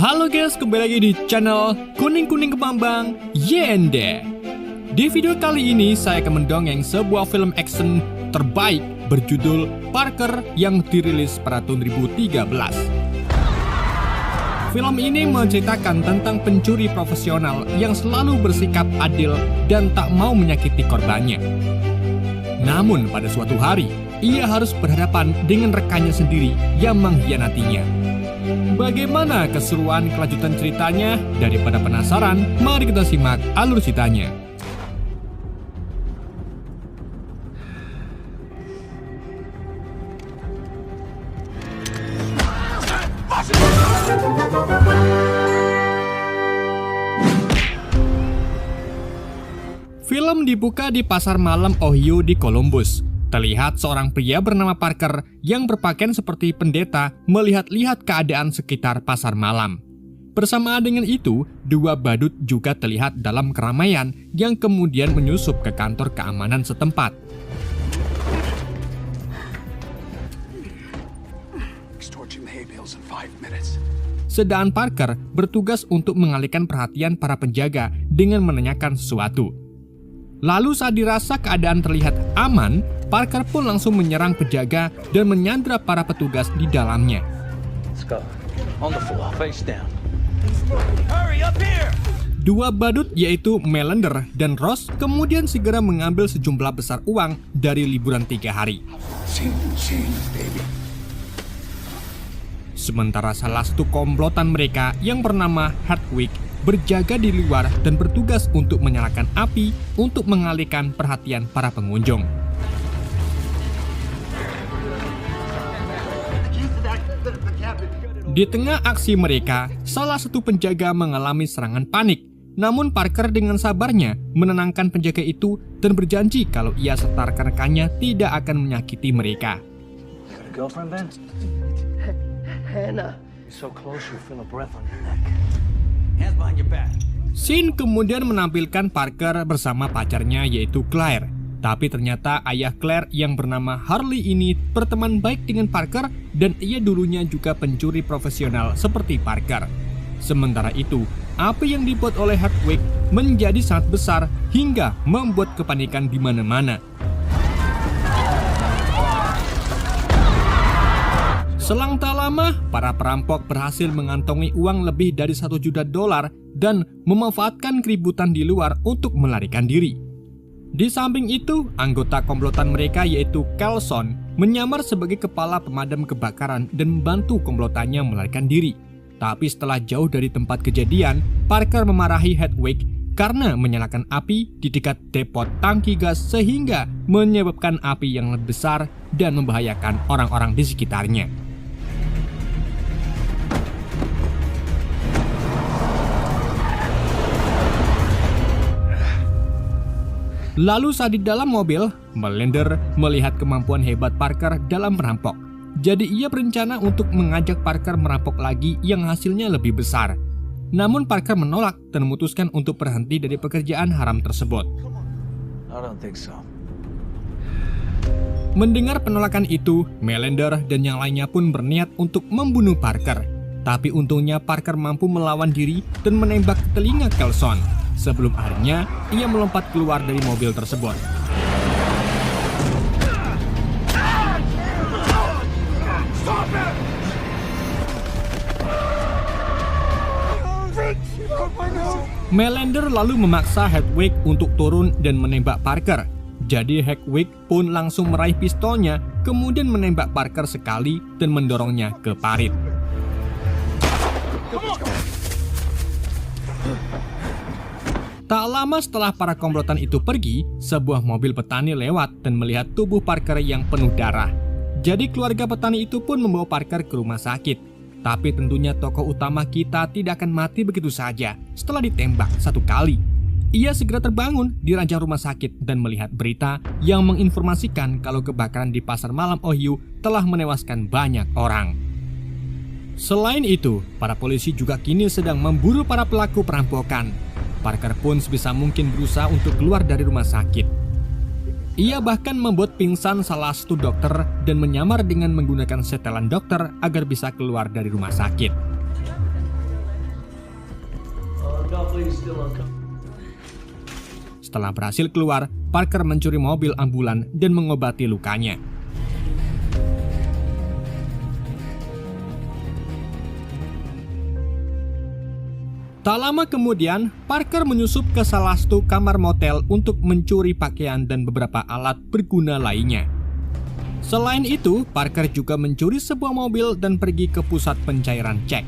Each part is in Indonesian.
Halo guys, kembali lagi di channel Kuning-Kuning Kemambang Yende. Di video kali ini saya akan mendongeng sebuah film action terbaik berjudul Parker yang dirilis pada tahun 2013. Film ini menceritakan tentang pencuri profesional yang selalu bersikap adil dan tak mau menyakiti korbannya. Namun pada suatu hari, ia harus berhadapan dengan rekannya sendiri yang mengkhianatinya. Bagaimana keseruan kelanjutan ceritanya? Daripada penasaran, mari kita simak alur ceritanya. Film dibuka di pasar malam Ohio di Columbus. Terlihat seorang pria bernama Parker yang berpakaian seperti pendeta melihat-lihat keadaan sekitar pasar malam. Bersamaan dengan itu, dua badut juga terlihat dalam keramaian yang kemudian menyusup ke kantor keamanan setempat. Sedang Parker bertugas untuk mengalihkan perhatian para penjaga dengan menanyakan sesuatu. Lalu saat dirasa keadaan terlihat aman, Parker pun langsung menyerang penjaga dan menyandra para petugas di dalamnya. Dua badut yaitu Melander dan Ross kemudian segera mengambil sejumlah besar uang dari liburan 3 hari. Sementara salah satu komplotan mereka yang bernama Hedwig berjaga di luar dan bertugas untuk menyalakan api untuk mengalihkan perhatian para pengunjung. Di tengah aksi mereka, salah satu penjaga mengalami serangan panik. Namun Parker dengan sabarnya menenangkan penjaga itu dan berjanji kalau ia serta rekan-rekannya tidak akan menyakiti mereka. Scene kemudian menampilkan Parker bersama pacarnya yaitu Claire. Tapi ternyata ayah Claire yang bernama Harley ini berteman baik dengan Parker dan ia dulunya juga pencuri profesional seperti Parker. Sementara itu, api yang dibuat oleh Hedwig menjadi sangat besar hingga membuat kepanikan di mana-mana. Selang tak lama, para perampok berhasil mengantongi uang lebih dari $1 juta dan memanfaatkan keributan di luar untuk melarikan diri. Di samping itu, anggota komplotan mereka yaitu Kelson menyamar sebagai kepala pemadam kebakaran dan membantu komplotannya melarikan diri. Tapi setelah jauh dari tempat kejadian, Parker memarahi Hedwig karena menyalakan api di dekat depot tangki gas sehingga menyebabkan api yang lebih besar dan membahayakan orang-orang di sekitarnya. Lalu saat di dalam mobil, Melander melihat kemampuan hebat Parker dalam merampok. Jadi ia berencana untuk mengajak Parker merampok lagi yang hasilnya lebih besar. Namun Parker menolak dan memutuskan untuk berhenti dari pekerjaan haram tersebut. Mendengar penolakan itu, Melander dan yang lainnya pun berniat untuk membunuh Parker. Tapi untungnya Parker mampu melawan diri dan menembak ke telinga Kelson. Sebelum akhirnya ia melompat keluar dari mobil tersebut. Melander lalu memaksa Hedwig untuk turun dan menembak Parker. Jadi Hedwig pun langsung meraih pistolnya, kemudian menembak Parker sekali dan mendorongnya ke parit. Tak lama setelah para komplotan itu pergi, sebuah mobil petani lewat dan melihat tubuh Parker yang penuh darah. Jadi keluarga petani itu pun membawa Parker ke rumah sakit. Tapi tentunya tokoh utama kita tidak akan mati begitu saja setelah ditembak 1 kali. Ia segera terbangun di ranjang rumah sakit dan melihat berita yang menginformasikan kalau kebakaran di pasar malam Ohio telah menewaskan banyak orang. Selain itu, para polisi juga kini sedang memburu para pelaku perampokan. Parker pun sebisa mungkin berusaha untuk keluar dari rumah sakit. Ia bahkan membuat pingsan salah satu dokter dan menyamar dengan menggunakan setelan dokter agar bisa keluar dari rumah sakit. Setelah berhasil keluar, Parker mencuri mobil ambulan dan mengobati lukanya. Tak lama kemudian, Parker menyusup ke salah satu kamar motel untuk mencuri pakaian dan beberapa alat berguna lainnya. Selain itu, Parker juga mencuri sebuah mobil dan pergi ke pusat pencairan cek.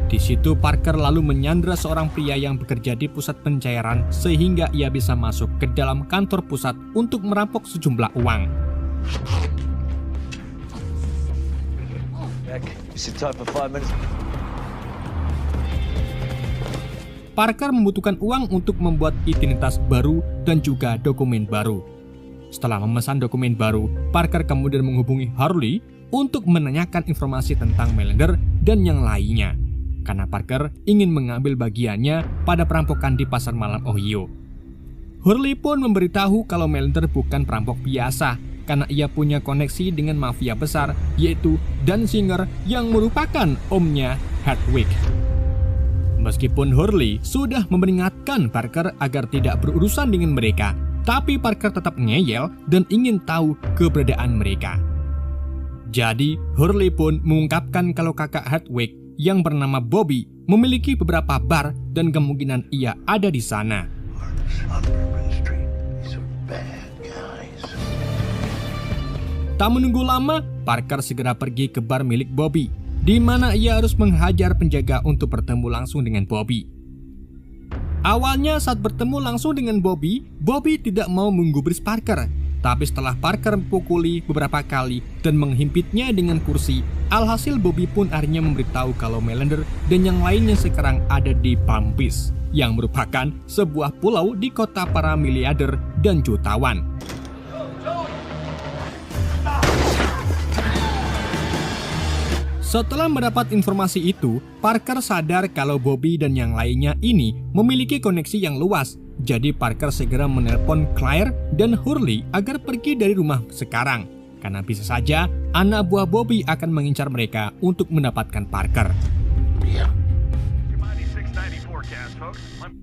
Di situ Parker lalu menyandra seorang pria yang bekerja di pusat pencairan sehingga ia bisa masuk ke dalam kantor pusat untuk merampok sejumlah uang. Parker membutuhkan uang untuk membuat identitas baru dan juga dokumen baru. Setelah memesan dokumen baru, Parker kemudian menghubungi Hurley untuk menanyakan informasi tentang Melander dan yang lainnya, karena Parker ingin mengambil bagiannya pada perampokan di pasar malam Ohio. Hurley pun memberitahu kalau Melander bukan perampok biasa, karena ia punya koneksi dengan mafia besar, yaitu Danziger yang merupakan omnya Hedwig. Meskipun Hurley sudah memperingatkan Parker agar tidak berurusan dengan mereka, tapi Parker tetap ngeyel dan ingin tahu keberadaan mereka. Jadi, Hurley pun mengungkapkan kalau kakak Hedwig yang bernama Bobby memiliki beberapa bar dan kemungkinan ia ada di sana. Tak menunggu lama, Parker segera pergi ke bar milik Bobby, di mana ia harus menghajar penjaga untuk bertemu langsung dengan Bobby. Awalnya saat bertemu langsung dengan Bobby, Bobby tidak mau menggubris Parker. Tapi setelah Parker mempukuli beberapa kali dan menghimpitnya dengan kursi, alhasil Bobby pun akhirnya memberitahu kalau Melander dan yang lainnya sekarang ada di Palm Beach, yang merupakan sebuah pulau di kota para miliarder dan jutawan. Setelah mendapat informasi itu, Parker sadar kalau Bobby dan yang lainnya ini memiliki koneksi yang luas. Jadi Parker segera menelpon Claire dan Hurley agar pergi dari rumah sekarang, karena bisa saja anak buah Bobby akan mengincar mereka untuk mendapatkan Parker.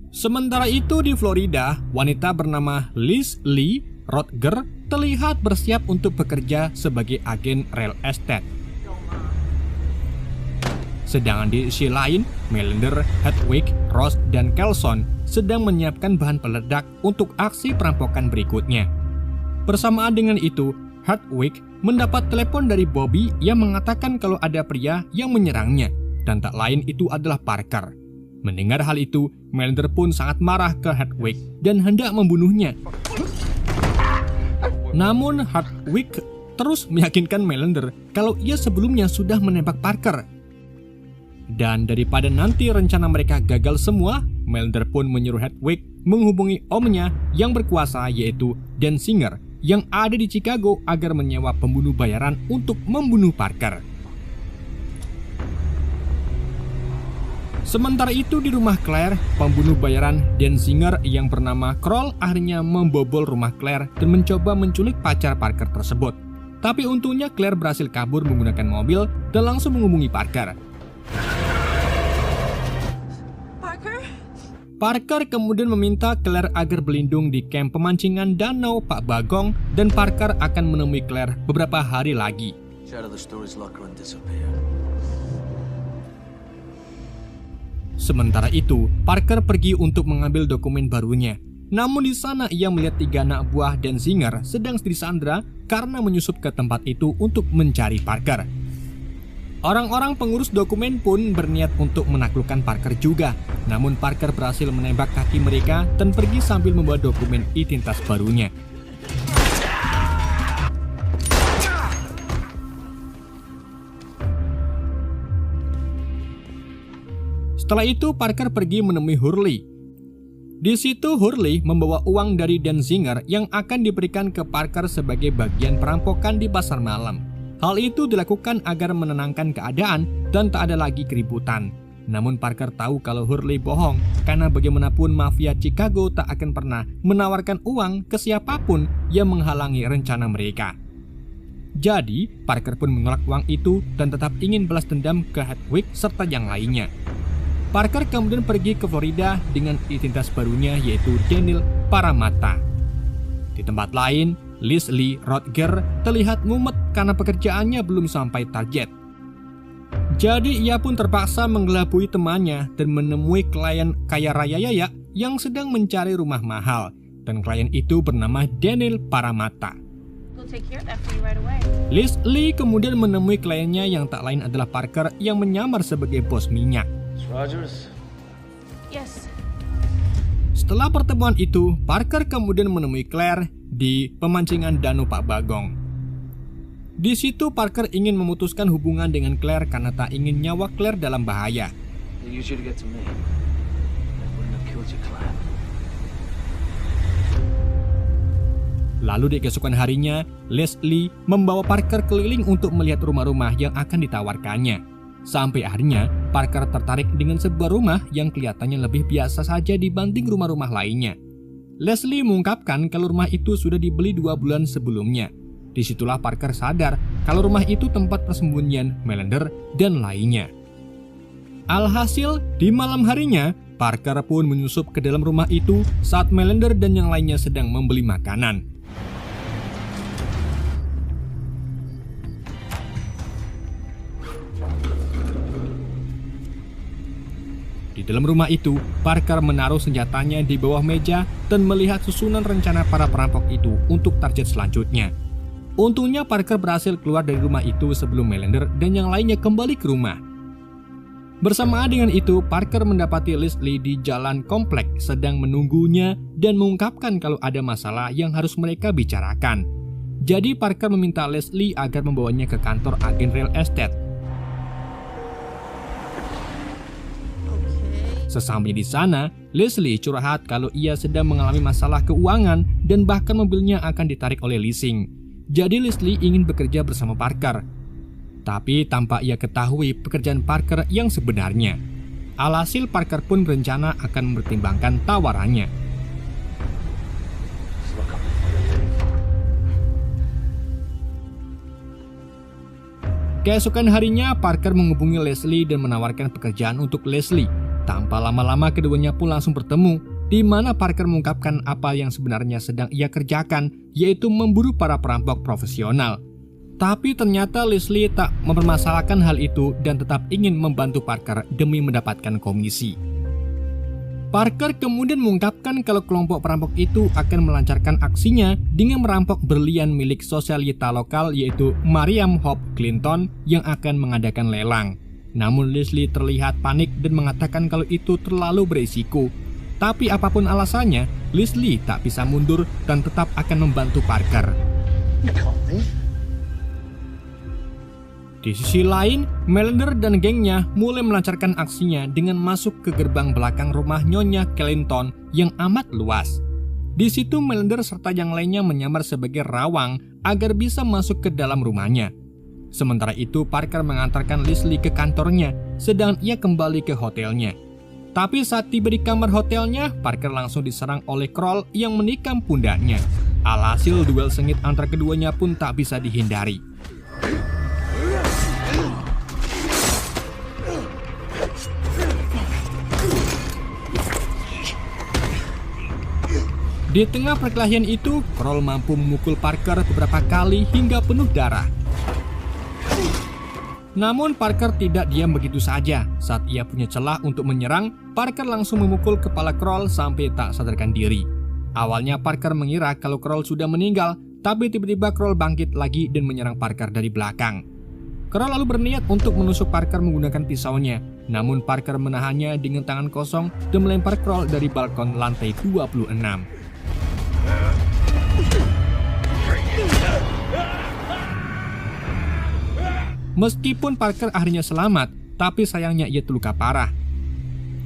Sementara itu di Florida, wanita bernama Liz Lee Rodger terlihat bersiap untuk bekerja sebagai agen real estate. Sedangkan di sisi lain, Melander, Hedwig, Ross, dan Kelson sedang menyiapkan bahan peledak untuk aksi perampokan berikutnya. Bersamaan dengan itu, Hedwig mendapat telepon dari Bobby yang mengatakan kalau ada pria yang menyerangnya, dan tak lain itu adalah Parker. Mendengar hal itu, Melander pun sangat marah ke Hedwig dan hendak membunuhnya. Namun Hedwig terus meyakinkan Melander kalau ia sebelumnya sudah menembak Parker. Dan daripada nanti rencana mereka gagal semua, Melander pun menyuruh Hedwig menghubungi omnya yang berkuasa, yaitu Danziger yang ada di Chicago, agar menyewa pembunuh bayaran untuk membunuh Parker. Sementara itu di rumah Claire, pembunuh bayaran Danziger yang bernama Kroll akhirnya membobol rumah Claire dan mencoba menculik pacar Parker tersebut. Tapi untungnya Claire berhasil kabur menggunakan mobil dan langsung menghubungi Parker. Parker kemudian meminta Claire agar berlindung di kamp pemancingan danau Pak Bagong, dan Parker akan menemui Claire beberapa hari lagi. Sementara itu, Parker pergi untuk mengambil dokumen barunya. Namun di sana ia melihat 3 anak buah Danziger sedang disandra karena menyusup ke tempat itu untuk mencari Parker. Orang-orang pengurus dokumen pun berniat untuk menaklukkan Parker juga. Namun Parker berhasil menembak kaki mereka dan pergi sambil membawa dokumen identitas barunya. Setelah itu Parker pergi menemui Hurley. Di situ Hurley membawa uang dari Danziger yang akan diberikan ke Parker sebagai bagian perampokan di pasar malam. Hal itu dilakukan agar menenangkan keadaan dan tak ada lagi keributan. Namun Parker tahu kalau Hurley bohong, karena bagaimanapun mafia Chicago tak akan pernah menawarkan uang ke siapapun yang menghalangi rencana mereka. Jadi, Parker pun menolak uang itu dan tetap ingin balas dendam ke Hedwig serta yang lainnya. Parker kemudian pergi ke Florida dengan identitas barunya yaitu Daniel Parramatta. Di tempat lain, Leslie Rodger terlihat mumet karena pekerjaannya belum sampai target. Jadi ia pun terpaksa mengelabui temannya dan menemui klien kaya raya yang sedang mencari rumah mahal, dan klien itu bernama Daniel Parramatta. Leslie kemudian menemui kliennya yang tak lain adalah Parker yang menyamar sebagai bos minyak. Rogers? Yes. Setelah pertemuan itu, Parker kemudian menemui Claire di pemancingan danau Pak Bagong. Di situ Parker ingin memutuskan hubungan dengan Claire karena tak ingin nyawa Claire dalam bahaya. They used you to get to me. That wouldn't have killed you, Clem. Lalu di keesokan harinya, Leslie membawa Parker keliling untuk melihat rumah-rumah yang akan ditawarkannya. Sampai akhirnya, Parker tertarik dengan sebuah rumah yang kelihatannya lebih biasa saja dibanding rumah-rumah lainnya. Leslie mengungkapkan kalau rumah itu sudah dibeli 2 bulan sebelumnya. Disitulah Parker sadar kalau rumah itu tempat persembunyian Melander dan lainnya. Alhasil, di malam harinya, Parker pun menyusup ke dalam rumah itu saat Melander dan yang lainnya sedang membeli makanan. Di dalam rumah itu, Parker menaruh senjatanya di bawah meja dan melihat susunan rencana para perampok itu untuk target selanjutnya. Untungnya Parker berhasil keluar dari rumah itu sebelum Melander dan yang lainnya kembali ke rumah. Bersamaan dengan itu, Parker mendapati Leslie di jalan komplek sedang menunggunya dan mengungkapkan kalau ada masalah yang harus mereka bicarakan. Jadi Parker meminta Leslie agar membawanya ke kantor agen real estate. Sesampainya di sana, Leslie curhat kalau ia sedang mengalami masalah keuangan dan bahkan mobilnya akan ditarik oleh leasing. Jadi Leslie ingin bekerja bersama Parker. Tapi tanpa ia ketahui pekerjaan Parker yang sebenarnya. Alhasil Parker pun berencana akan mempertimbangkan tawarannya. Keesokan harinya, Parker menghubungi Leslie dan menawarkan pekerjaan untuk Leslie. Tanpa lama-lama keduanya pun langsung bertemu, di mana Parker mengungkapkan apa yang sebenarnya sedang ia kerjakan, yaitu memburu para perampok profesional. Tapi ternyata Leslie tak mempermasalahkan hal itu dan tetap ingin membantu Parker demi mendapatkan komisi. Parker kemudian mengungkapkan kalau kelompok perampok itu akan melancarkan aksinya dengan merampok berlian milik sosialita lokal yaitu Mariam Hope Clinton yang akan mengadakan lelang. Namun Leslie terlihat panik dan mengatakan kalau itu terlalu berisiko. Tapi apapun alasannya, Leslie tak bisa mundur dan tetap akan membantu Parker. Di sisi lain, Melander dan gengnya mulai melancarkan aksinya dengan masuk ke gerbang belakang rumah Nyonya Clinton yang amat luas. Di situ Melander serta yang lainnya menyamar sebagai rawang agar bisa masuk ke dalam rumahnya. Sementara itu, Parker mengantarkan Leslie ke kantornya, sedang ia kembali ke hotelnya. Tapi saat tiba di kamar hotelnya, Parker langsung diserang oleh Kroll yang menikam pundaknya. Alhasil duel sengit antara keduanya pun tak bisa dihindari. Di tengah perkelahian itu, Kroll mampu memukul Parker beberapa kali hingga penuh darah. Namun Parker tidak diam begitu saja. Saat ia punya celah untuk menyerang, Parker langsung memukul kepala Kroll sampai tak sadarkan diri. Awalnya Parker mengira kalau Kroll sudah meninggal, tapi tiba-tiba Kroll bangkit lagi dan menyerang Parker dari belakang. Kroll lalu berniat untuk menusuk Parker menggunakan pisaunya, namun Parker menahannya dengan tangan kosong dan melempar Kroll dari balkon lantai 26. Meskipun Parker akhirnya selamat, tapi sayangnya ia terluka parah.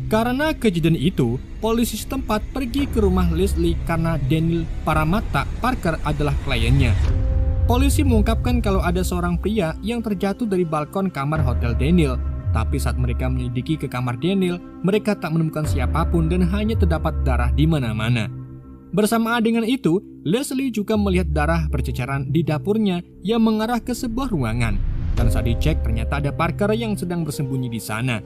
Karena kejadian itu, polisi setempat pergi ke rumah Leslie karena Daniel Parramatta Parker adalah kliennya. Polisi mengungkapkan kalau ada seorang pria yang terjatuh dari balkon kamar hotel Daniel. Tapi saat mereka menyelidiki ke kamar Daniel, mereka tak menemukan siapapun dan hanya terdapat darah di mana-mana. Bersamaan dengan itu, Leslie juga melihat darah berceceran di dapurnya yang mengarah ke sebuah ruangan. Dan saat dicek ternyata ada Parker yang sedang bersembunyi di sana.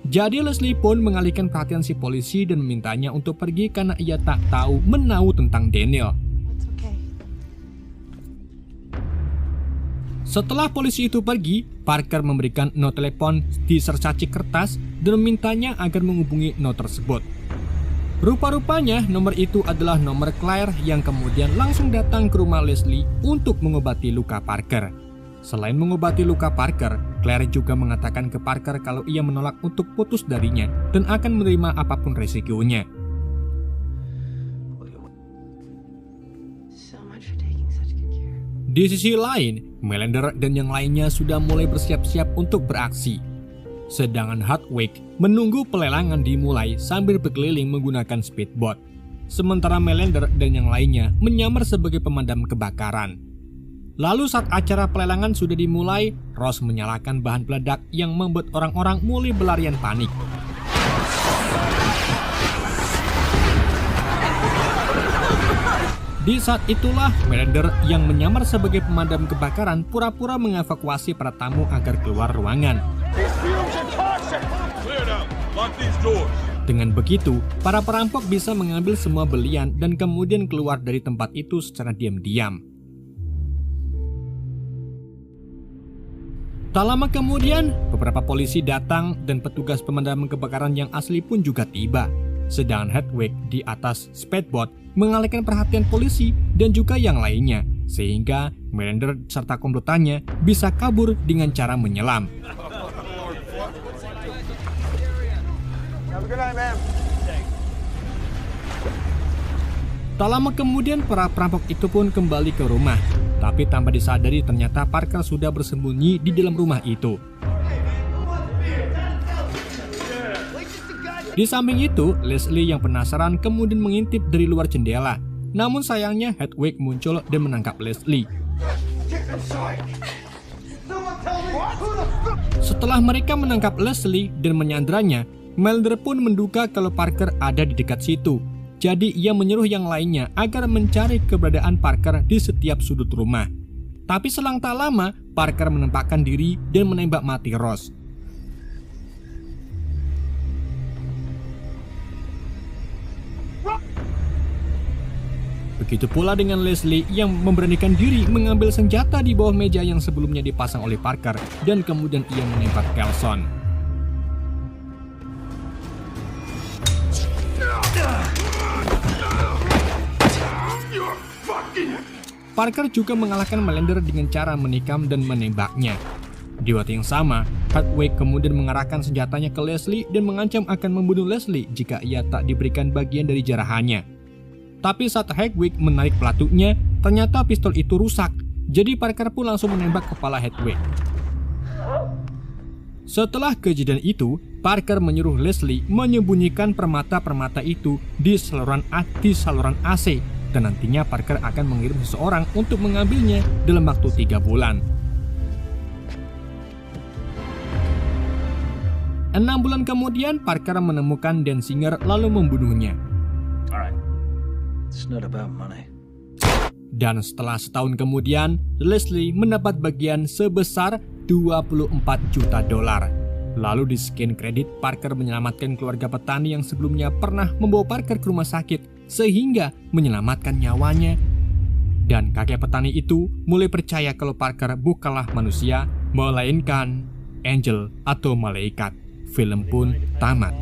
Jadi Leslie pun mengalihkan perhatian si polisi dan memintanya untuk pergi karena ia tak tahu menahu tentang Daniel. Setelah polisi itu pergi, Parker memberikan not telepon di secercah kertas dan memintanya agar menghubungi not tersebut. Rupa-rupanya nomor itu adalah nomor Claire yang kemudian langsung datang ke rumah Leslie untuk mengobati luka Parker. Selain mengobati luka Parker, Claire juga mengatakan ke Parker kalau ia menolak untuk putus darinya dan akan menerima apapun resikonya. Di sisi lain, Melander dan yang lainnya sudah mulai bersiap-siap untuk beraksi. Sedangkan Hardwick menunggu pelelangan dimulai sambil berkeliling menggunakan speedboat. Sementara Melander dan yang lainnya menyamar sebagai pemadam kebakaran. Lalu saat acara pelelangan sudah dimulai, Ross menyalakan bahan peledak yang membuat orang-orang mulai berlarian panik. Di saat itulah, Melander yang menyamar sebagai pemadam kebakaran pura-pura mengevakuasi para tamu agar keluar ruangan. Dengan begitu, para perampok bisa mengambil semua belian dan kemudian keluar dari tempat itu secara diam-diam. Tak lama kemudian, beberapa polisi datang dan petugas pemadam kebakaran yang asli pun juga tiba. Sedangkan Hardwick di atas speedboat mengalihkan perhatian polisi dan juga yang lainnya, sehingga Melander serta komplotannya bisa kabur dengan cara menyelam. Tak lama kemudian para perampok itu pun kembali ke rumah, tapi tanpa disadari ternyata Parker sudah bersembunyi di dalam rumah itu. Di samping itu, Leslie yang penasaran kemudian mengintip dari luar jendela. Namun sayangnya Hardwick muncul dan menangkap Leslie. Setelah mereka menangkap Leslie dan menyandranya, Mulder pun menduga kalau Parker ada di dekat situ. Jadi ia menyuruh yang lainnya agar mencari keberadaan Parker di setiap sudut rumah. Tapi selang tak lama, Parker menempatkan diri dan menembak mati Ross. Begitu pula dengan Leslie yang memberanikan diri mengambil senjata di bawah meja yang sebelumnya dipasang oleh Parker dan kemudian ia menembak Kelson. Parker juga mengalahkan Melander dengan cara menikam dan menembaknya. Di waktu yang sama, Hardwick kemudian mengarahkan senjatanya ke Leslie dan mengancam akan membunuh Leslie jika ia tak diberikan bagian dari jarahannya. Tapi saat Hardwick menarik pelatutnya, ternyata pistol itu rusak. Jadi Parker pun langsung menembak kepala Hardwick. Setelah kejadian itu, Parker menyuruh Leslie menyembunyikan permata-permata itu di saluran AC, dan nantinya Parker akan mengirim seseorang untuk mengambilnya dalam waktu 3 bulan. 6 bulan kemudian, Parker menemukan Denzinger lalu membunuhnya. Dan setelah setahun kemudian, Leslie mendapat bagian sebesar $24 juta. Lalu di scan kredit, Parker menyelamatkan keluarga petani yang sebelumnya pernah membawa Parker ke rumah sakit sehingga menyelamatkan nyawanya. Dan kakek petani itu mulai percaya kalau Parker bukanlah manusia, melainkan angel atau malaikat. Film pun tamat.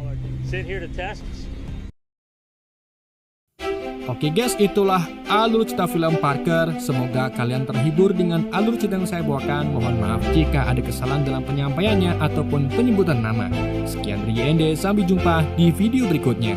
Oke guys, itulah alur cerita film Parker. Semoga kalian terhibur dengan alur cerita yang saya bawakan. Mohon maaf jika ada kesalahan dalam penyampaiannya ataupun penyebutan nama. Sekian dari YND, sampai jumpa di video berikutnya.